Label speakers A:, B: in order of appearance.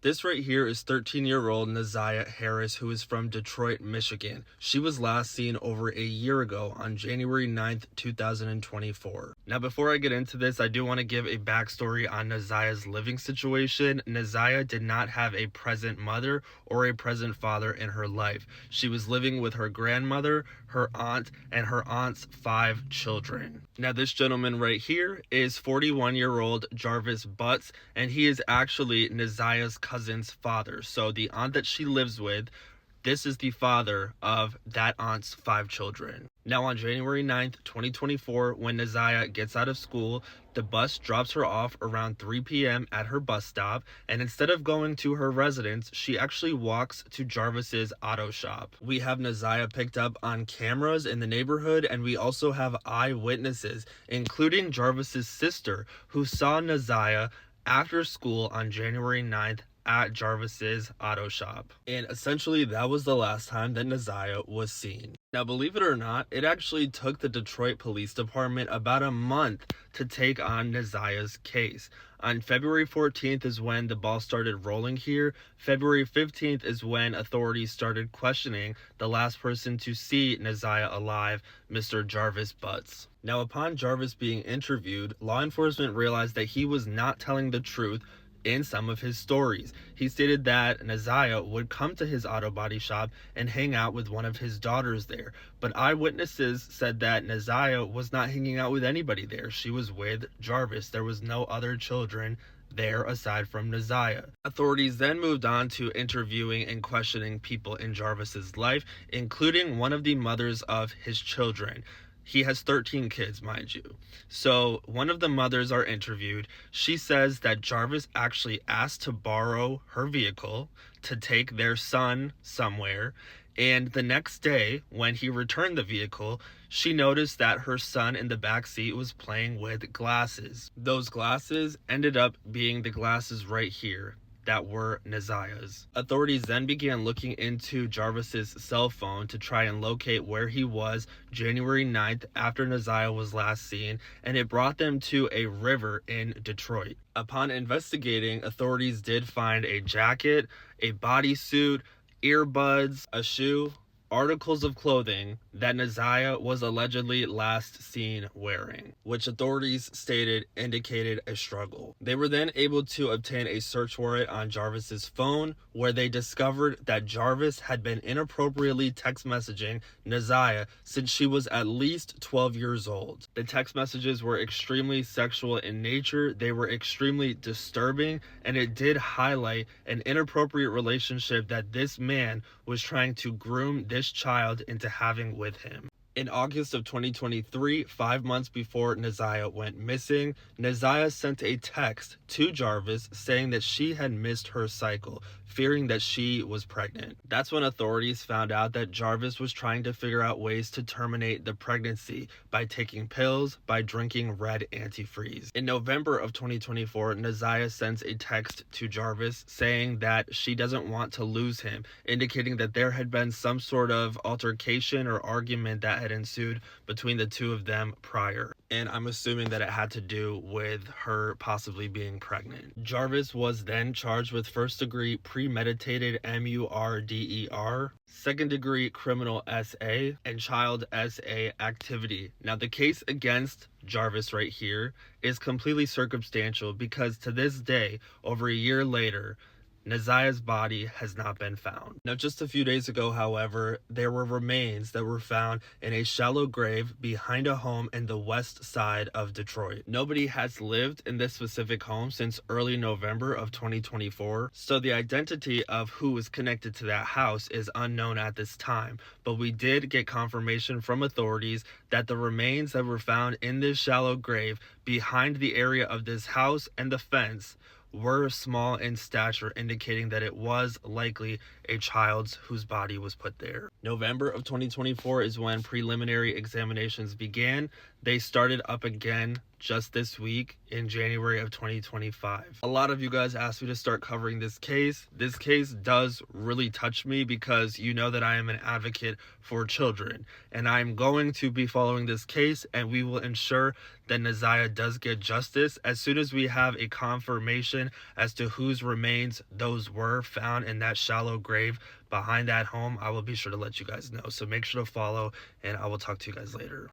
A: This right here is 13-year-old Ziyah Harris, who is from Detroit, Michigan. She was last seen over a year ago on January 9th, 2024. Now, before I get into this, I do want to give a backstory on Ziyah's living situation. Ziyah did not have a present mother or a present father in her life. She was living with her grandmother, her aunt, and her aunt's 5 children. Now, this gentleman right here is 41-year-old Jarvis Butts, and he is actually Ziyah's cousin's father. So the aunt that she lives with, this is the father of that aunt's 5 children. Now, on January 9th, 2024, when Ziyah gets out of school, the bus drops her off around 3 p.m. at her bus stop, and instead of going to her residence, she actually walks to Jarvis's auto shop. We have Ziyah picked up on cameras in the neighborhood, and we also have eyewitnesses, including Jarvis's sister, who saw Ziyah after school on January 9th at Jarvis's auto shop. And essentially that was the last time that Ziyah was seen. Now, believe it or not, it actually took the Detroit Police Department about a month to take on Ziyah's case. On February 14th is when the ball started rolling here. February 15th is when authorities started questioning the last person to see Ziyah alive, Mr. Jarvis Butts. Now, upon Jarvis being interviewed, law enforcement realized that he was not telling the truth in some of his stories. He stated that Ziyah would come to his auto body shop and hang out with one of his daughters there, but eyewitnesses said that Ziyah was not hanging out with anybody there. She was with Jarvis. There was no other children there aside from Ziyah. Authorities then moved on to interviewing and questioning people in Jarvis's life, including one of the mothers of his children. He has 13 kids, mind you. So one of the mothers are interviewed. She says that Jarvis actually asked to borrow her vehicle to take their son somewhere. And the next day, when he returned the vehicle, she noticed that her son in the back seat was playing with glasses. Those glasses ended up being the glasses right here that were Ziyah's. Authorities then began looking into Jarvis's cell phone to try and locate where he was January 9th after Ziyah was last seen, and it brought them to a river in Detroit. Upon investigating, authorities did find a jacket, a bodysuit, earbuds, a shoe, articles of clothing that Ziyah was allegedly last seen wearing, which authorities stated indicated a struggle. They were then able to obtain a search warrant on Jarvis's phone, where they discovered that Jarvis had been inappropriately text messaging Ziyah since she was at least 12 years old. The text messages were extremely sexual in nature, they were extremely disturbing, and it did highlight an inappropriate relationship that this man was trying to groom this child into having with him. In August of 2023, 5 months before Ziyah went missing, Ziyah sent a text to Jarvis saying that she had missed her cycle, fearing that she was pregnant. That's when authorities found out that Jarvis was trying to figure out ways to terminate the pregnancy by taking pills, by drinking red antifreeze. In November of 2024, Ziyah sends a text to Jarvis saying that she doesn't want to lose him, indicating that there had been some sort of altercation or argument that had ensued between the two of them prior. And I'm assuming that it had to do with her possibly being pregnant. Jarvis was then charged with first-degree premeditated murder, second-degree criminal SA, and child SA activity. Now, the case against Jarvis right here is completely circumstantial because to this day, over a year later, Ziyah's body has not been found. Now, just a few days ago, however, there were remains that were found in a shallow grave behind a home in the west side of Detroit. Nobody has lived in this specific home since early November of 2024, so the identity of who is connected to that house is unknown at this time, but we did get confirmation from authorities that the remains that were found in this shallow grave behind the area of this house and the fence were small in stature, indicating that it was likely a child's whose body was put there. November of 2024 is when preliminary examinations began. They started up again just this week in January of 2025. A lot of you guys asked me to start covering this case. This case does really touch me because you know that I am an advocate for children, and I'm going to be following this case, and we will ensure that Ziyah does get justice. As soon as we have a confirmation as to whose remains those were found in that shallow grave behind that home, I will be sure to let you guys know. So make sure to follow, and I will talk to you guys later.